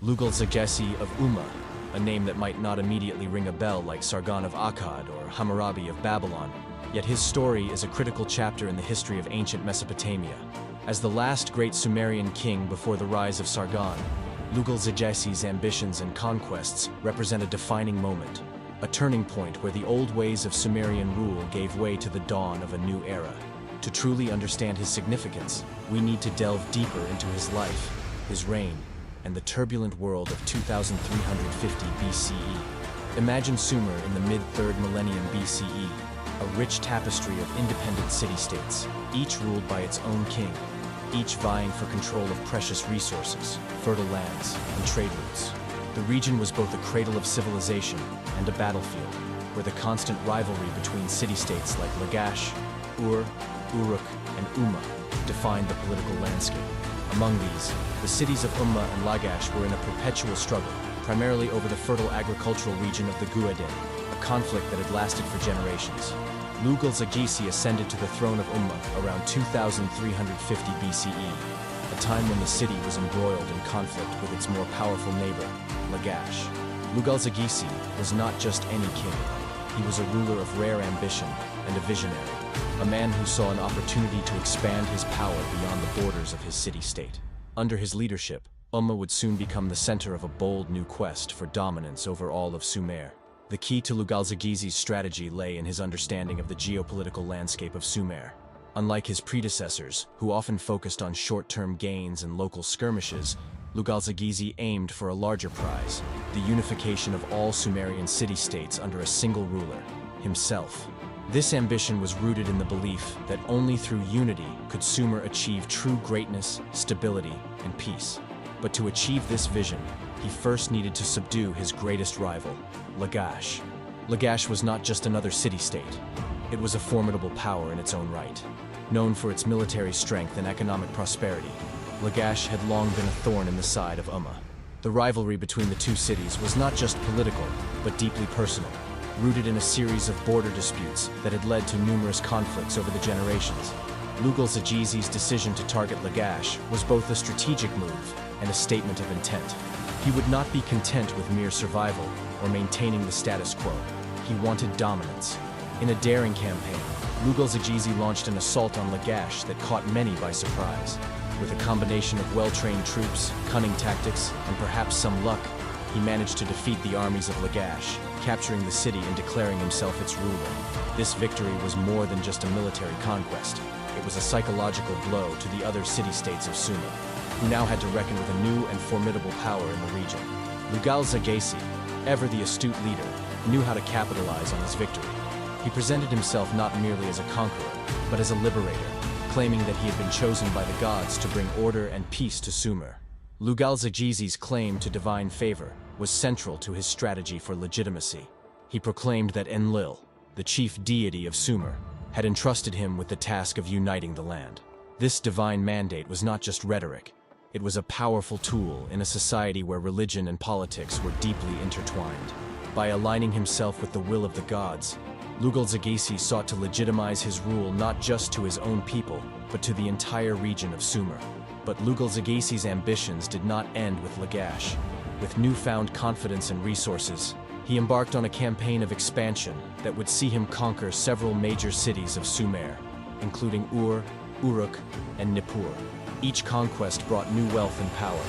Lugalzagesi of Umma, a name that might not immediately ring a bell like Sargon of Akkad or Hammurabi of Babylon, yet his story is a critical chapter in the history of ancient Mesopotamia. As the last great Sumerian king before the rise of Sargon, Lugalzagesi's ambitions and conquests represent a defining moment, a turning point where the old ways of Sumerian rule gave way to the dawn of a new era. To truly understand his significance, we need to delve deeper into his life, his reign, and the turbulent world of 2350 BCE. Imagine Sumer in the mid-3rd millennium BCE, a rich tapestry of independent city-states, each ruled by its own king, each vying for control of precious resources, fertile lands, and trade routes. The region was both a cradle of civilization and a battlefield, where the constant rivalry between city-states like Lagash, Ur, Uruk, and Umma defined the political landscape. Among these, the cities of Umma and Lagash were in a perpetual struggle, primarily over the fertile agricultural region of the Guadin, a conflict that had lasted for generations. Lugalzagesi ascended to the throne of Umma around 2350 BCE, a time when the city was embroiled in conflict with its more powerful neighbor, Lagash. Lugalzagesi was not just any king. He was a ruler of rare ambition and a visionary, a man who saw an opportunity to expand his power beyond the borders of his city-state. Under his leadership, Umma would soon become the center of a bold new quest for dominance over all of Sumer. The key to Lugalzagesi's strategy lay in his understanding of the geopolitical landscape of Sumer. Unlike his predecessors, who often focused on short-term gains and local skirmishes, Lugalzagesi aimed for a larger prize, the unification of all Sumerian city-states under a single ruler, himself. This ambition was rooted in the belief that only through unity could Sumer achieve true greatness, stability, and peace. But to achieve this vision, he first needed to subdue his greatest rival, Lagash. Lagash was not just another city-state. It was a formidable power in its own right. Known for its military strength and economic prosperity, Lagash had long been a thorn in the side of Umma. The rivalry between the two cities was not just political, but deeply personal, rooted in a series of border disputes that had led to numerous conflicts over the generations. Lugalzagesi's decision to target Lagash was both a strategic move and a statement of intent. He would not be content with mere survival or maintaining the status quo. He wanted dominance. In a daring campaign, Lugalzagesi launched an assault on Lagash that caught many by surprise. With a combination of well-trained troops, cunning tactics, and perhaps some luck, he managed to defeat the armies of Lagash, capturing the city and declaring himself its ruler. This victory was more than just a military conquest. It was a psychological blow to the other city-states of Sumer, who now had to reckon with a new and formidable power in the region. Lugalzagesi, ever the astute leader, knew how to capitalize on his victory. He presented himself not merely as a conqueror, but as a liberator, claiming that he had been chosen by the gods to bring order and peace to Sumer. Lugalzagesi's claim to divine favor was central to his strategy for legitimacy. He proclaimed that Enlil, the chief deity of Sumer, had entrusted him with the task of uniting the land. This divine mandate was not just rhetoric. It was a powerful tool in a society where religion and politics were deeply intertwined. By aligning himself with the will of the gods, Lugalzagesi sought to legitimize his rule not just to his own people, but to the entire region of Sumer. But Lugalzagesi's ambitions did not end with Lagash. With newfound confidence and resources, he embarked on a campaign of expansion that would see him conquer several major cities of Sumer, including Ur, Uruk, and Nippur. Each conquest brought new wealth and power,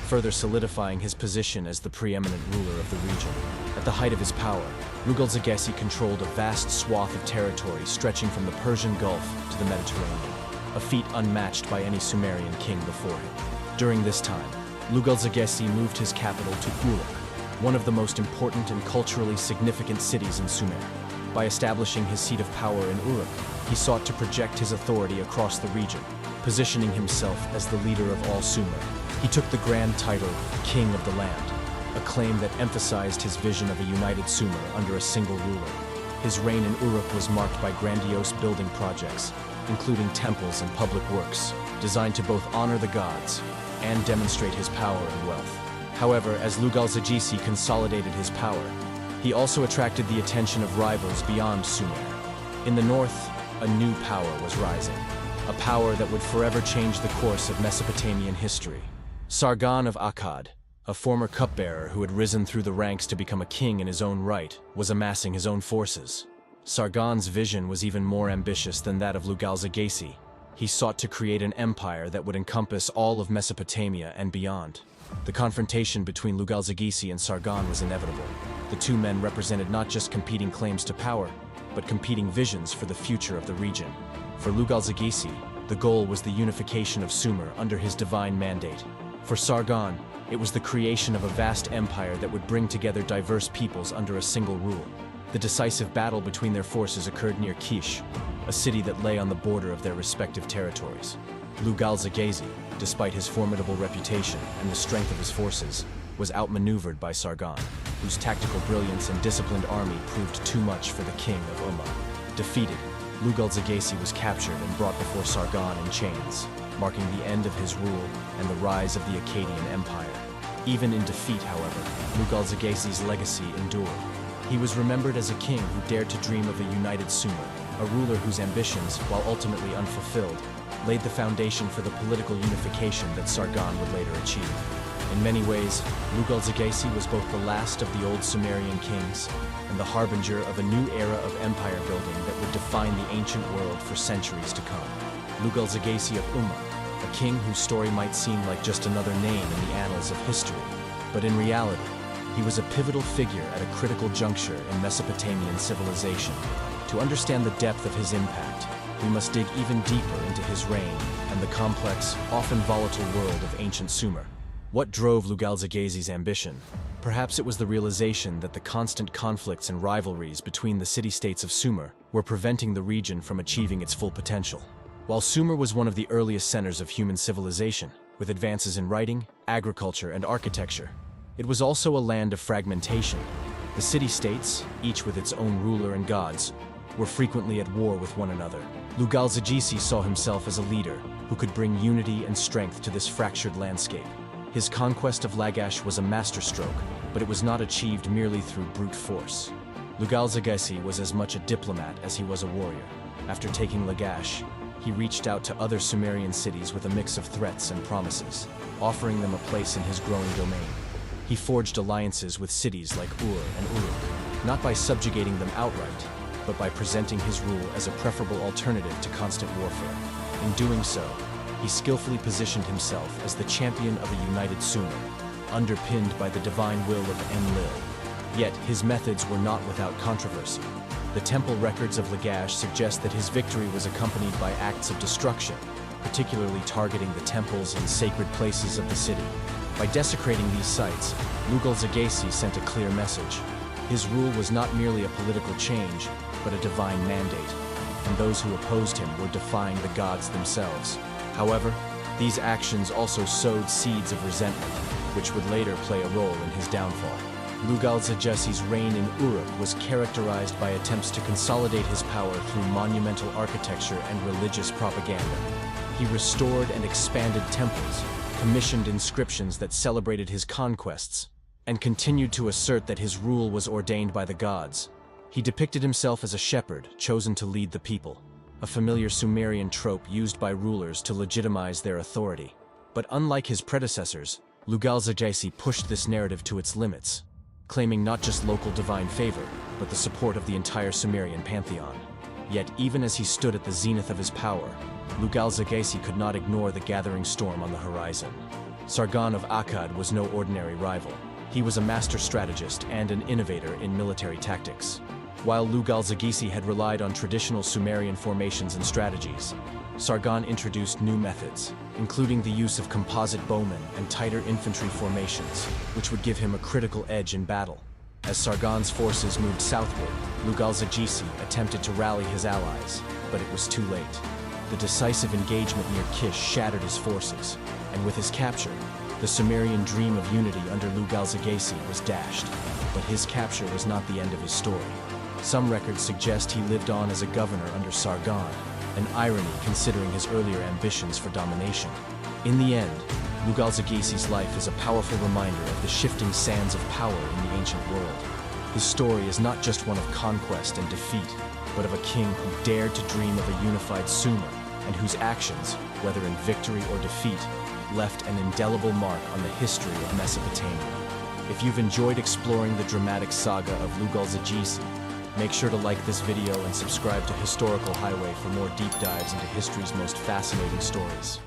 further solidifying his position as the preeminent ruler of the region. At the height of his power, Lugalzagesi controlled a vast swath of territory stretching from the Persian Gulf to the Mediterranean, a feat unmatched by any Sumerian king before him. During this time, Lugalzagesi moved his capital to Uruk, one of the most important and culturally significant cities in Sumer. By establishing his seat of power in Uruk, he sought to project his authority across the region, positioning himself as the leader of all Sumer. He took the grand title, King of the Land, a claim that emphasized his vision of a united Sumer under a single ruler. His reign in Uruk was marked by grandiose building projects, including temples and public works, designed to both honor the gods and demonstrate his power and wealth. However, as Lugalzagesi consolidated his power, he also attracted the attention of rivals beyond Sumer. In the north, a new power was rising, a power that would forever change the course of Mesopotamian history. Sargon of Akkad, A former cupbearer who had risen through the ranks to become a king in his own right, was amassing his own forces. Sargon's vision was even more ambitious than that of Lugalzagesi. He sought to create an empire that would encompass all of Mesopotamia and beyond. The confrontation between Lugalzagesi and Sargon was inevitable. The two men represented not just competing claims to power, but competing visions for the future of the region. For Lugalzagesi, the goal was the unification of Sumer under his divine mandate. For Sargon, it was the creation of a vast empire that would bring together diverse peoples under a single rule. The decisive battle between their forces occurred near Kish, a city that lay on the border of their respective territories. Lugalzagesi, despite his formidable reputation and the strength of his forces, was outmaneuvered by Sargon, whose tactical brilliance and disciplined army proved too much for the king of Umma. Defeated, Lugalzagesi was captured and brought before Sargon in chains, marking the end of his rule and the rise of the Akkadian Empire. Even in defeat, however, Lugalzagesi's legacy endured. He was remembered as a king who dared to dream of a united Sumer, a ruler whose ambitions, while ultimately unfulfilled, laid the foundation for the political unification that Sargon would later achieve. In many ways, Lugalzagesi was both the last of the old Sumerian kings and the harbinger of a new era of empire building that would define the ancient world for centuries to come. Lugalzagesi of Umma, a king whose story might seem like just another name in the annals of history, but in reality, he was a pivotal figure at a critical juncture in Mesopotamian civilization. To understand the depth of his impact, we must dig even deeper into his reign and the complex, often volatile world of ancient Sumer. What drove Lugalzagesi's ambition? Perhaps it was the realization that the constant conflicts and rivalries between the city-states of Sumer were preventing the region from achieving its full potential. While Sumer was one of the earliest centers of human civilization, with advances in writing, agriculture, and architecture, it was also a land of fragmentation. The city-states, each with its own ruler and gods, were frequently at war with one another. Lugalzagesi saw himself as a leader who could bring unity and strength to this fractured landscape. His conquest of Lagash was a masterstroke, but it was not achieved merely through brute force. Lugalzagesi was as much a diplomat as he was a warrior. After taking Lagash, he reached out to other Sumerian cities with a mix of threats and promises, offering them a place in his growing domain. He forged alliances with cities like Ur and Uruk, not by subjugating them outright, but by presenting his rule as a preferable alternative to constant warfare. In doing so, he skillfully positioned himself as the champion of a united Sumer, underpinned by the divine will of Enlil. Yet his methods were not without controversy. The temple records of Lagash suggest that his victory was accompanied by acts of destruction, particularly targeting the temples and sacred places of the city. By desecrating these sites, Lugalzagesi sent a clear message. His rule was not merely a political change, but a divine mandate, and those who opposed him were defying the gods themselves. However, these actions also sowed seeds of resentment, which would later play a role in his downfall. Lugalzagesi's reign in Uruk was characterized by attempts to consolidate his power through monumental architecture and religious propaganda. He restored and expanded temples, commissioned inscriptions that celebrated his conquests, and continued to assert that his rule was ordained by the gods. He depicted himself as a shepherd chosen to lead the people, a familiar Sumerian trope used by rulers to legitimize their authority. But unlike his predecessors, Lugalzagesi pushed this narrative to its limits, claiming not just local divine favor, but the support of the entire Sumerian pantheon. Yet even as he stood at the zenith of his power, Lugalzagesi could not ignore the gathering storm on the horizon. Sargon of Akkad was no ordinary rival. He was a master strategist and an innovator in military tactics. While Lugalzagesi had relied on traditional Sumerian formations and strategies, Sargon introduced new methods, including the use of composite bowmen and tighter infantry formations, which would give him a critical edge in battle. As Sargon's forces moved southward, Lugalzagesi attempted to rally his allies, but it was too late. The decisive engagement near Kish shattered his forces, and with his capture, the Sumerian dream of unity under Lugalzagesi was dashed. But his capture was not the end of his story. Some records suggest he lived on as a governor under Sargon, an irony considering his earlier ambitions for domination. In the end, Lugalzagesi's life is a powerful reminder of the shifting sands of power in the ancient world. His story is not just one of conquest and defeat, but of a king who dared to dream of a unified Sumer, and whose actions, whether in victory or defeat, left an indelible mark on the history of Mesopotamia. If you've enjoyed exploring the dramatic saga of Lugalzagesi, make sure to like this video and subscribe to Historical Highway for more deep dives into history's most fascinating stories.